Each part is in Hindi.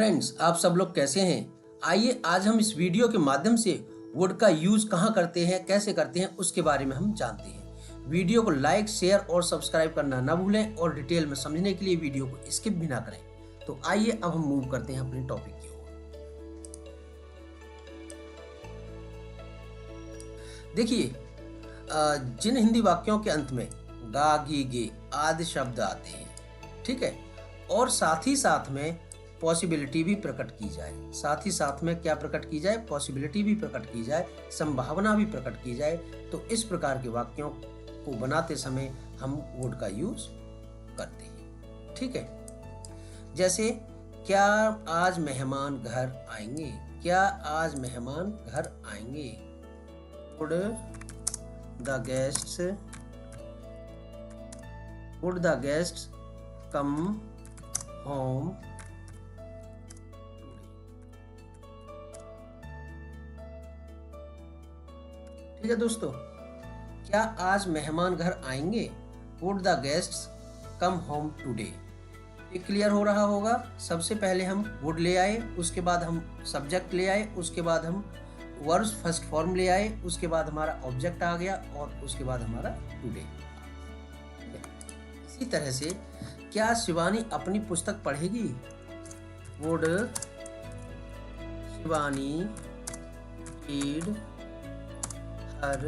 फ्रेंड्स, आप सब लोग कैसे हैं? आइए आज हम इस वीडियो के माध्यम से वुड का यूज़ कहाँ करते हैं, कैसे करते हैं, उसके बारे में हम जानते हैं। वीडियो को लाइक, शेयर और सब्सक्राइब करना ना भूलें और डिटेल में समझने के लिए वीडियो को स्किप भी ना करें। तो आइए अब हम मूव करते हैं अपने टॉपिक की ओर। देखिए, जिन हिंदी वाक्यों के अंत में गा, गी, गे आदि शब्द आते हैं, ठीक है, और साथ ही साथ में पॉसिबिलिटी भी प्रकट की जाए, साथ ही साथ में क्या प्रकट की जाए? पॉसिबिलिटी भी प्रकट की जाए, संभावना भी प्रकट की जाए। तो इस प्रकार के वाक्यों को बनाते समय हम वुड का यूज करते हैं, ठीक है। जैसे, क्या आज मेहमान घर आएंगे? क्या आज मेहमान घर आएंगे? Would the guests come home? ठीक है दोस्तों, क्या आज मेहमान घर आएंगे? Would the guests come home today? ये क्लियर हो रहा होगा। सबसे पहले हम वुड ले आए, उसके बाद हम सब्जेक्ट ले आए, उसके बाद हम वर्ब्स फर्स्ट फॉर्म ले आए, उसके बाद हमारा ऑब्जेक्ट आ गया और उसके बाद हमारा टुडे। इसी तरह से, क्या शिवानी अपनी पुस्तक पढ़ेगी? Would Shivani read her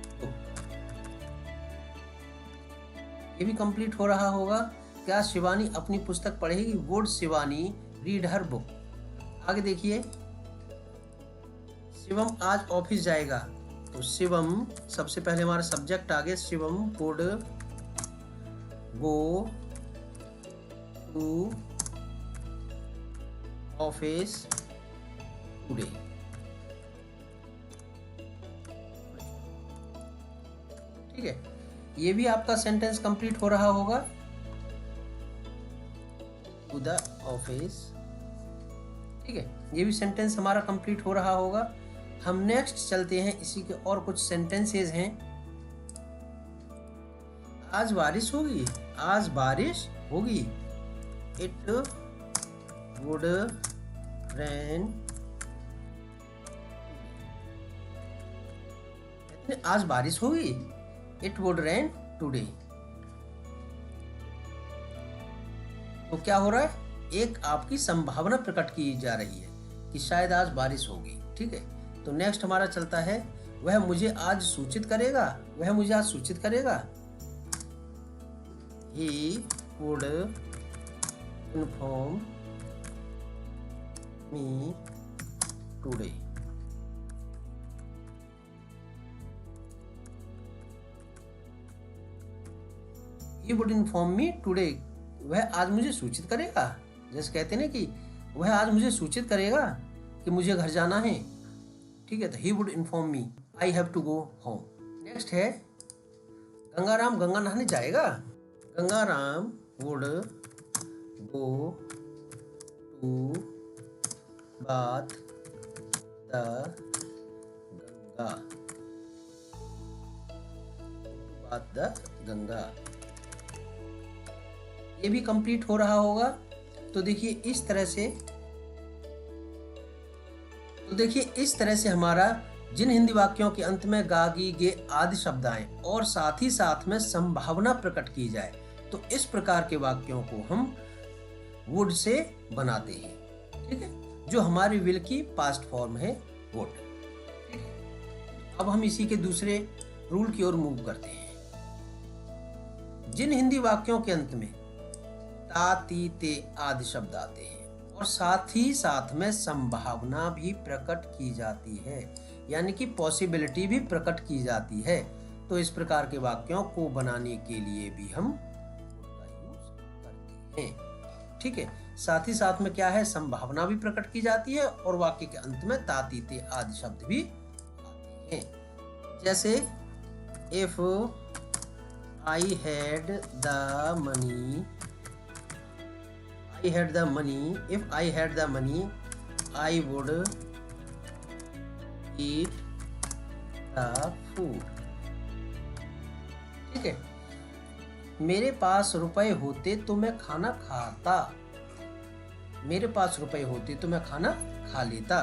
book? ये भी कंप्लीट हो रहा होगा। क्या शिवानी अपनी पुस्तक पढ़ेगी? Would Shivani read her book? आगे देखिए, शिवम आज ऑफिस जाएगा। तो शिवम, सबसे पहले हमारा सब्जेक्ट आ गया। Shivam would go to office today. ठीक है, ये भी आपका सेंटेंस कंप्लीट हो रहा होगा। टू द ऑफिस, ठीक है, ये भी सेंटेंस हमारा कंप्लीट हो रहा होगा। हम नेक्स्ट चलते हैं, इसी के और कुछ सेंटेंसेस हैं। आज बारिश होगी? आज बारिश होगी। It would rain. आज बारिश होगी। It would rain today. तो क्या हो रहा है? एक आपकी संभावना प्रकट की जा रही है कि शायद आज बारिश होगी, ठीक है। तो नेक्स्ट हमारा चलता है, वह मुझे आज सूचित करेगा। वह मुझे आज सूचित करेगा। He would inform me today. He would inform me today. वह आज मुझे सूचित करेगा। जैसे कहते हैं ना कि वह आज मुझे सूचित करेगा कि मुझे घर जाना है, ठीक है। तो he would inform me I have to go home. Next है, गंगाराम गंगा नहाने जाएगा। Gangaram would go to bath the Ganga. बात द गंगा। ये भी कंप्लीट हो रहा होगा। तो देखिए इस तरह से हमारा जिन हिंदी वाक्यों के अंत में गा, गी, गे आदि शब्द आए और साथ ही साथ में संभावना प्रकट की जाए, तो इस प्रकार के वाक्यों को हम वुड से बनाते हैं, ठीक है, जो हमारी विल की पास्ट फॉर्म है वुड। अब हम इसी के दूसरे रूल की ओर मूव करते हैं। जिन हिंदी वाक्यों के अंत में ता, ती, ते आदि शब्द आते हैं और साथ ही साथ में संभावना भी प्रकट की जाती है, यानी कि पॉसिबिलिटी भी प्रकट की जाती है, तो इस प्रकार के वाक्यों को बनाने के लिए भी हम उसका यूज करते हैं, ठीक है। साथ ही साथ में क्या है? संभावना भी प्रकट की जाती है और वाक्य के अंत में ता, ती, ते आदि शब्द भी आते हैं। जैसे, if I had the money, if I had the money, I would eat the food. ठीक है, मेरे पास रुपए होते तो मैं खाना खाता। मेरे पास रुपए होते तो मैं खाना खा लेता।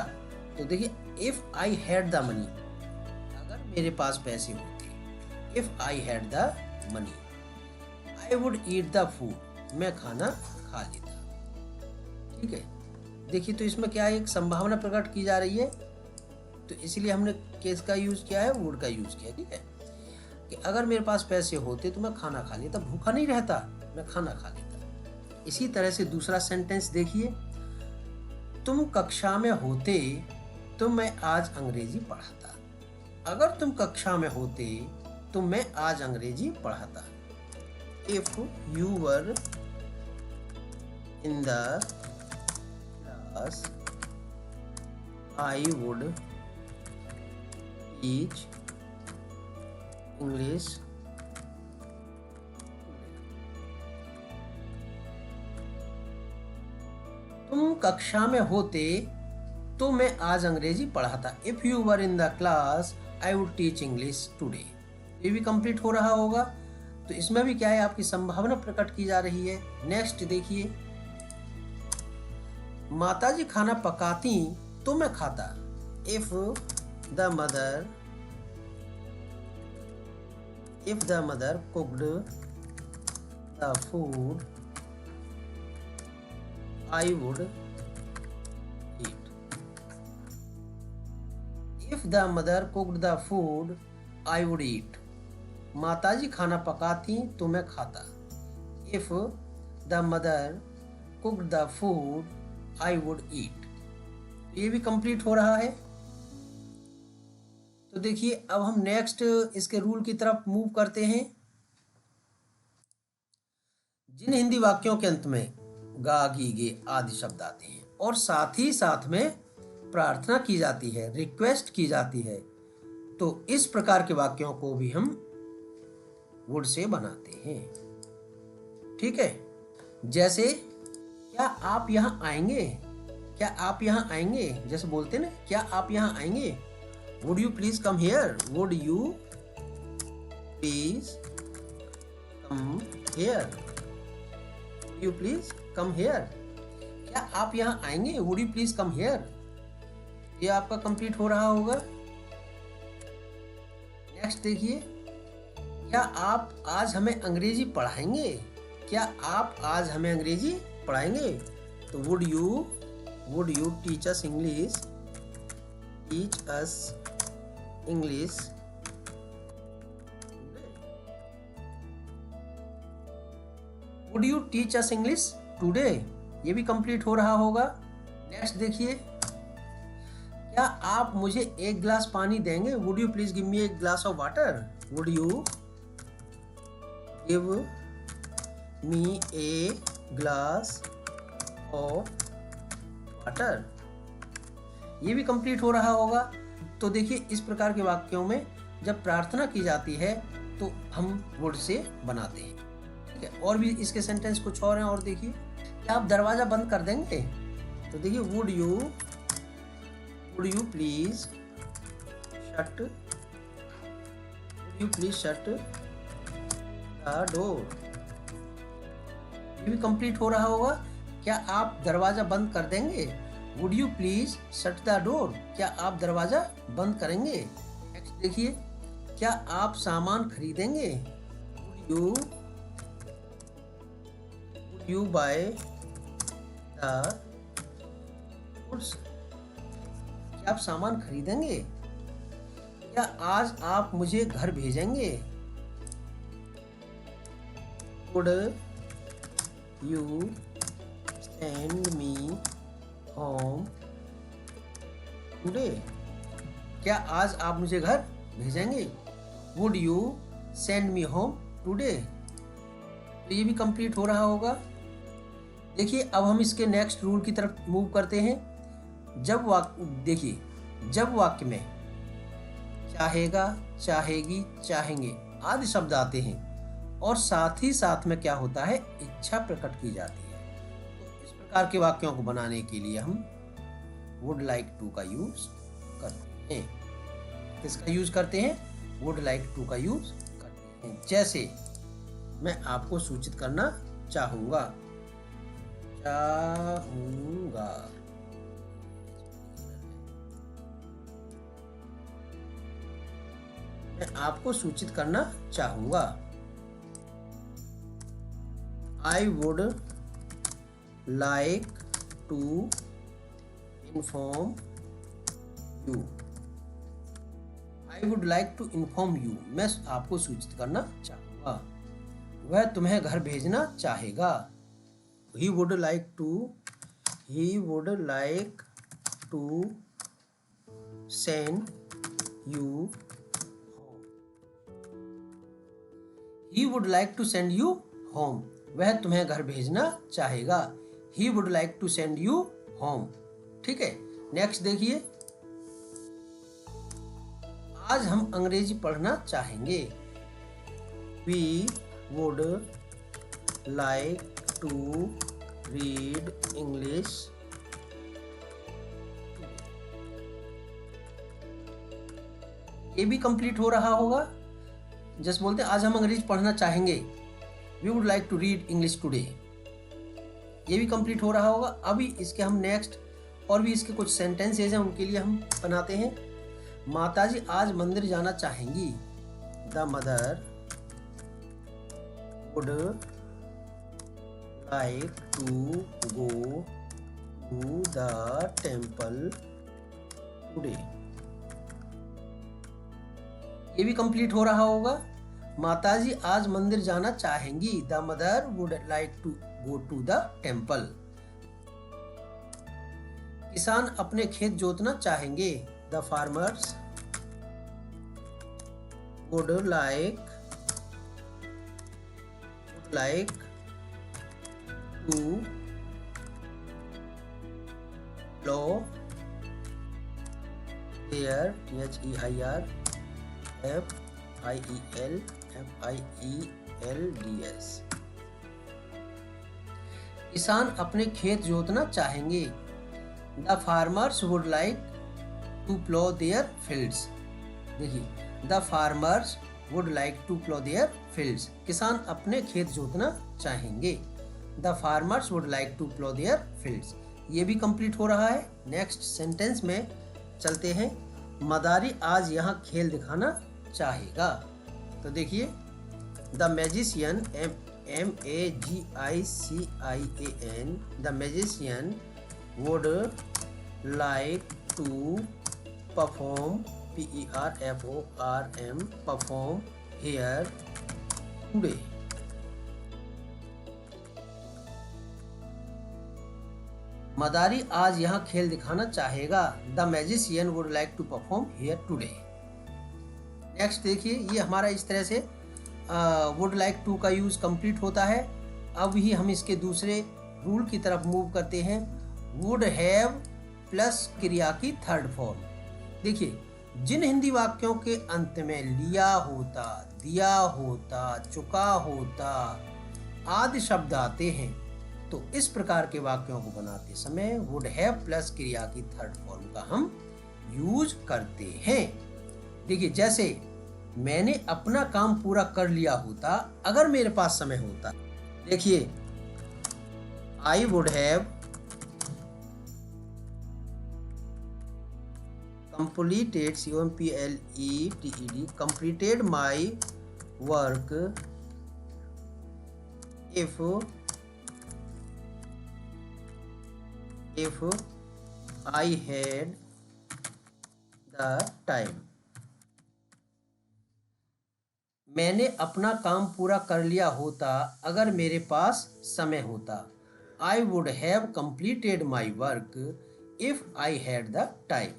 तो देखिए, if I had the money, अगर मेरे पास पैसे होते, if I had the money, I would eat the food, मैं खाना खा लेता। ठीक है, देखिए तो इसमें क्या एक संभावना प्रकट की जा रही है, तो इसलिए हमने केस का यूज किया है, वुड का यूज किया। ठीक है, कि अगर मेरे पास पैसे होते तो मैं खाना खा लेता, भूखा नहीं रहता, मैं खाना खा लेता। इसी तरह से दूसरा सेंटेंस देखिए, तुम कक्षा में होते तो मैं आज अंग्रेजी पढ़ाता। अगर तुम कक्षा में होते तो मैं आज अंग्रेजी पढ़ाता। If you were in the class I would teach English. तुम कक्षा में होते तो मैं आज अंग्रेजी पढ़ाता। If you were in the class I would teach English today. ये भी कंप्लीट हो रहा होगा। तो इसमें भी क्या है, आपकी संभावना प्रकट की जा रही है। नेक्स्ट देखिए, माताजी खाना पकाती तो मैं खाता। If the mother cooked the food I would eat. If the mother cooked the food I would eat. माताजी खाना पकाती तो मैं खाता। If the mother cooked the food I would eat. ये भी कंप्लीट हो रहा है। तो देखिए, अब हम नेक्स्ट इसके रूल की तरफ मूव करते हैं। जिन हिंदी वाक्यों के अंत में गा, गी, गे आदि शब्द आते हैं और साथ ही साथ में प्रार्थना की जाती है, रिक्वेस्ट की जाती है, तो इस प्रकार के वाक्यों को भी हम वुड से बनाते हैं। ठीक है, जैसे क्या आप यहाँ आएंगे, क्या आप यहाँ आएंगे, जैसे बोलते हैं ना, क्या आप यहाँ आएंगे। Would you please come here, would you please come here, would you please come here. क्या आप यहाँ आएंगे, would you please come here. ये आपका कंप्लीट हो रहा होगा। नेक्स्ट देखिए, क्या आप आज हमें अंग्रेजी पढ़ाएंगे, क्या आप आज हमें अंग्रेजी पढ़ाएंगे। तो would you teach us English, teach us English. Would you teach us English today. ये भी कंप्लीट हो रहा होगा। नेक्स्ट देखिए, क्या आप मुझे एक गिलास पानी देंगे, would you please give me a glass of water. Would you give me a glass of water. ये भी कंप्लीट हो रहा होगा। तो देखिए, इस प्रकार के वाक्यों में जब प्रार्थना की जाती है तो हम वुड से बनाते हैं। ठीक है, और भी इसके सेंटेंस कुछ और हैं। और देखिए, क्या आप दरवाजा बंद कर देंगे। तो देखिए, would you please shut the door. ये भी कंप्लीट हो रहा होगा। क्या आप दरवाजा बंद कर देंगे। Would you please shut the door. क्या आप दरवाजा बंद करेंगे। नेक्स्ट देखिए, क्या आप सामान खरीदेंगे। Would you by the goods. क्या आप सामान खरीदेंगे। क्या आज आप मुझे घर भेजेंगे। Would you send me home today. क्या आज आप मुझे घर भेजेंगे। Would you send me home today. तो ये भी कंप्लीट हो रहा होगा। देखिए, अब हम इसके नेक्स्ट रूल की तरफ मूव करते हैं। जब वाक्य में चाहेगा, चाहेगी, चाहेंगे आदि शब्द आते हैं और साथ ही साथ में क्या होता है, इच्छा प्रकट की जाती है, तो इस प्रकार के वाक्यों को बनाने के लिए हम वुड लाइक टू का यूज करते हैं। किसका यूज करते हैं, वुड लाइक टू का यूज करते हैं। जैसे मैं आपको सूचित करना चाहूंगा, चाहूंगा। मैं आपको सूचित करना चाहूंगा। I would like to inform you. I would like to inform you, मैं आपको सूचित करना चाहूंगा। वह तुम्हें घर भेजना चाहेगा। He would like to send you home. He would like to send you home. वह तुम्हें घर भेजना चाहेगा। He would like to send you home. ठीक है, नेक्स्ट देखिए। आज हम अंग्रेजी पढ़ना चाहेंगे। We would like to read English. ये भी कंप्लीट हो रहा होगा। जस्ट बोलते हैं आज हम अंग्रेजी पढ़ना चाहेंगे। We would like to read English today. ये भी कंप्लीट हो रहा होगा। अभी इसके हम नेक्स्ट और भी इसके कुछ सेंटेंसेज हैं, उनके लिए हम बनाते हैं। माताजी आज मंदिर जाना चाहेंगी। The mother would like to go to the temple today. ये भी कंप्लीट हो रहा होगा। माताजी आज मंदिर जाना चाहेंगी। The mother would like to go to the temple. किसान अपने खेत जोतना चाहेंगे। The farmers would like to plow their fields. किसान अपने खेत जोतना चाहेंगे। The farmers would like to plow their fields. देखिए, The farmers would like to plow their fields. किसान अपने खेत जोतना चाहेंगे। The farmers would like to plow their fields. ये भी कंप्लीट हो रहा है। नेक्स्ट सेंटेंस में चलते हैं। मदारी आज यहाँ खेल दिखाना चाहेगा। तो देखिए, the magician MAGICIAN, the magician would like to perform perform here today. मदारी आज यहाँ खेल दिखाना चाहेगा। The magician would like to perform here today. Next देखिए, ये हमारा इस तरह से वुड लाइक टू का यूज कंप्लीट होता है। अब ही हम इसके दूसरे रूल की तरफ मूव करते हैं। वुड हैव प्लस क्रिया की थर्ड फॉर्म। देखिए, जिन हिंदी वाक्यों के अंत में लिया होता, दिया होता, चुका होता आदि शब्द आते हैं, तो इस प्रकार के वाक्यों को बनाते समय वुड हैव प्लस क्रिया की थर्ड फॉर्म का हम यूज करते हैं। देखिए, जैसे मैंने अपना काम पूरा कर लिया होता अगर मेरे पास समय होता। देखिए, I would have completed completed my work if I had the time. मैंने अपना काम पूरा कर लिया होता अगर मेरे पास समय होता। I would have completed my work if I had the time.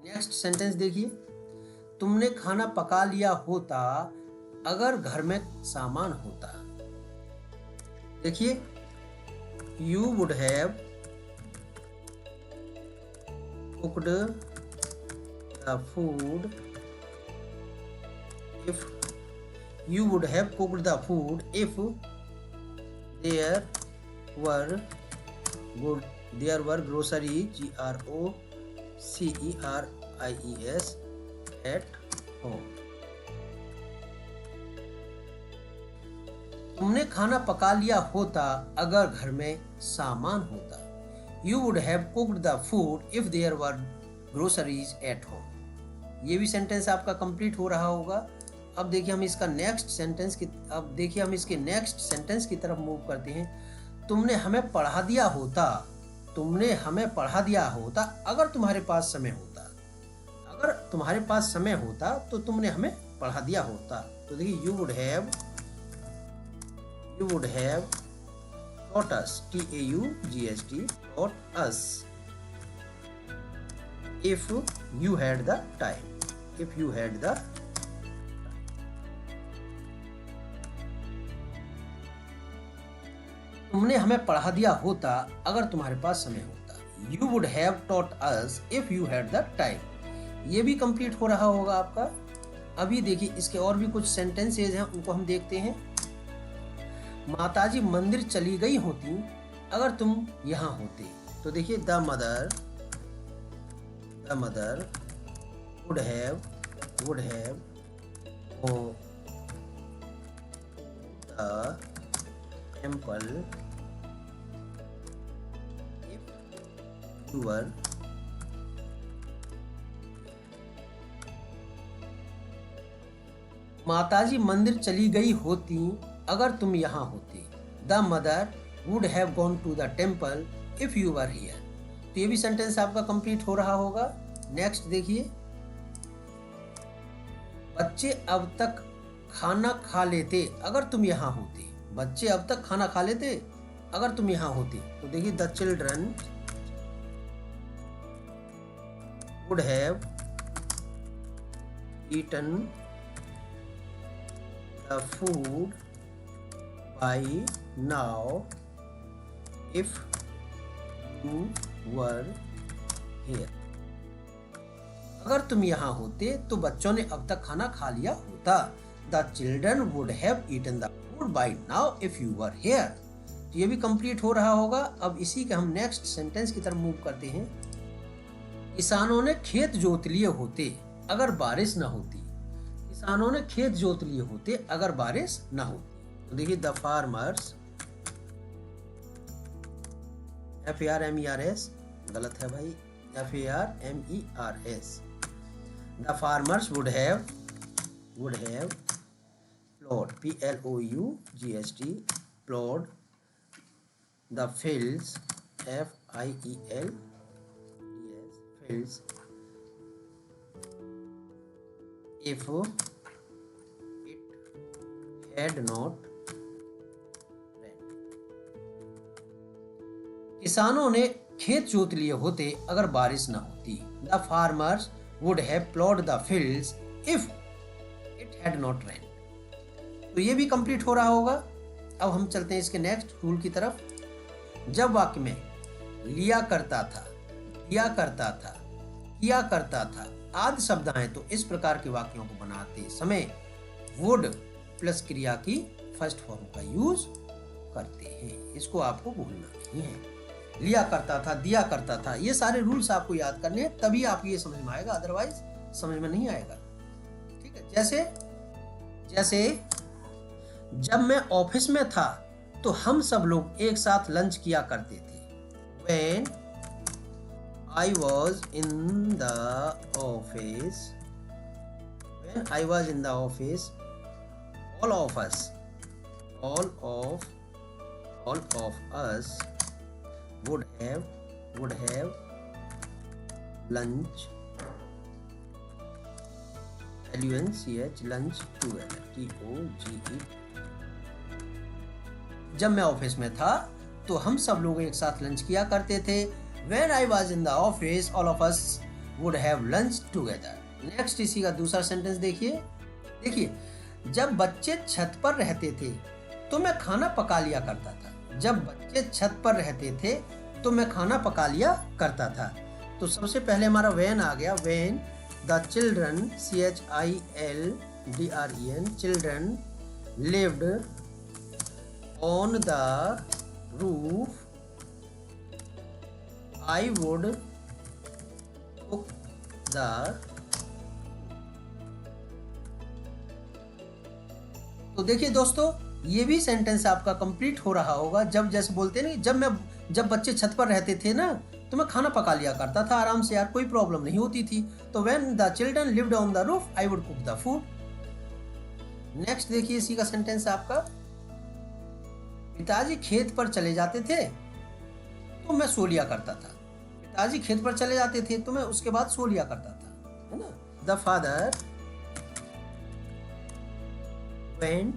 Next sentence देखिए, तुमने खाना पका लिया होता अगर घर में सामान होता। देखिए, you would have cooked the food if you would have cooked the food if there were groceries groceries at home. तुमने खाना पका लिया होता अगर घर में सामान होता। You would have cooked the food if there were groceries at home। ये भी सेंटेंस आपका कंप्लीट हो रहा होगा। अब देखिए हम इसका नेक्स्ट सेंटेंस की अब देखिए हम इसके नेक्स्ट सेंटेंस की तरफ मूव करते हैं। तुमने हमें पढ़ा दिया होता, तुमने हमें पढ़ा दिया होता अगर तुम्हारे पास समय होता। अगर तुम्हारे पास समय होता तो तुमने हमें पढ़ा दिया होता। तो देखिए you would have taught us, T-A-U-G-H-T, taught us if you had the time, if you had the तुमने हमें पढ़ा दिया होता अगर तुम्हारे पास समय होता। You would have taught us if you had the time। ये भी कंप्लीट हो रहा होगा आपका। अभी देखिए इसके और भी कुछ सेंटेंसेज हैं, उनको हम देखते हैं। माताजी मंदिर चली गई होती अगर तुम यहाँ होते। तो देखिए the mother would have the temple if you were माताजी मंदिर चली गई होती अगर तुम यहाँ होते। The mother would have gone to the temple if you were here. तो ये भी सेंटेंस आपका कंप्लीट हो रहा होगा। नेक्स्ट देखिए, बच्चे अब तक खाना खा लेते अगर तुम यहाँ होते। बच्चे अब तक खाना खा लेते अगर तुम यहाँ होते। तो देखिए the children would have eaten the food by now if you were here। अगर तुम यहाँ होते तो बच्चों ने अब तक खाना खा लिया होता। The children would have eaten the food by now if you were here। तो ये भी कंप्लीट हो रहा होगा। अब इसी के हम नेक्स्ट सेंटेंस की तरफ मूव करते हैं। किसानों ने खेत जोत लिए होते अगर बारिश न होती। किसानों ने खेत जोत लिए होते अगर बारिश न होती। तो देखिए द फार्मर्स, FARMERS गलत है भाई, FARMERS। The farmers would have plowed, PLOUGHT, plowed the fields, FIELDS, fields, if it had not rained। किसानों ने खेत जोत लिए होते अगर बारिश न होती। The farmers would have plowed the fields if it had not rained। तो ये भी कंप्लीट हो रहा होगा। अब हम चलते हैं इसके नेक्स्ट रूल की तरफ। जब वाक्य में लिया करता था, दिया करता था, किया करता था आदि शब्द आए तो इस प्रकार के वाक्यों को बनाते समय वुड प्लस क्रिया की फर्स्ट फॉर्म का यूज करते हैं। इसको आपको भूलना नहीं है। लिया करता था, दिया करता था, ये सारे रूल्स आपको याद करने हैं, तभी आपको ये समझ में आएगा, अदरवाइज समझ में नहीं आएगा। ठीक है, जैसे जब मैं ऑफिस में था तो हम सब लोग एक साथ लंच किया करते थे। When I was in the office, all of us would have lunch, LUNCH, lunch together, TOGE। जब मैं ऑफिस में था तो हम सब लोग एक साथ लंच किया करते थे। When I was in the office, all of us would have lunch together। Next इसी का दूसरा सेंटेंस देखिए, जब बच्चे छत पर रहते थे तो मैं खाना पका लिया करता था। जब बच्चे छत पर रहते थे तो मैं खाना पका लिया करता था। तो सबसे पहले हमारा when आ गया। When the children, CHILDREN, children lived on the roof, I would cook the। तो देखिए दोस्तों, ये भी सेंटेंस आपका कंप्लीट हो रहा होगा जब, जैसे बोलते हैं ना, जब बच्चे छत पर रहते थे ना, तो मैं खाना पका लिया करता था आराम से यार, कोई प्रॉब्लम नहीं होती थी। तो when the children lived on the roof I would cook the food. Next देखिए इसी का सेंटेंस आपका, पिताजी खेत पर चले जाते थे तो मैं सो लिया करता था। पिताजी खेत पर चले जाते थे तो मैं उसके बाद सो लिया करता था, है ना। The father went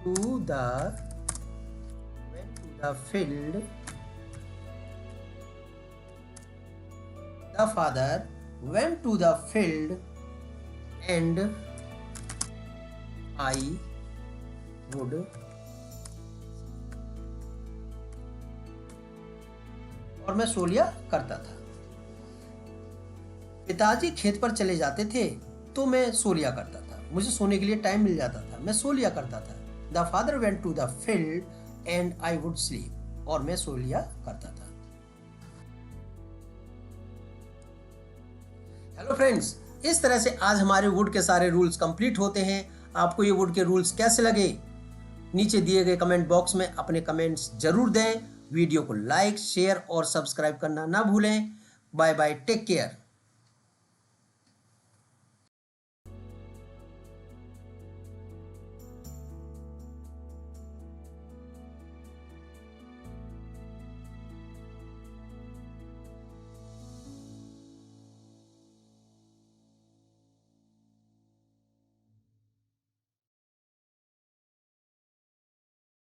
to the field. The father went to the field and I would और मैं सो लिया करता था। पिताजी खेत पर चले जाते थे तो मैं सो लिया करता था, मुझे सोने के लिए टाइम मिल जाता था, मैं सो लिया करता था। The father went to the field and I would sleep, और मैं सो लिया करता था। हेलो फ्रेंड्स, इस तरह से आज हमारे वुड के सारे रूल्स कंप्लीट होते हैं। आपको ये वुड के रूल्स कैसे लगे, नीचे दिए गए कमेंट बॉक्स में अपने कमेंट्स जरूर दें। वीडियो को लाइक, शेयर और सब्सक्राइब करना ना भूलें। Bye bye, take care.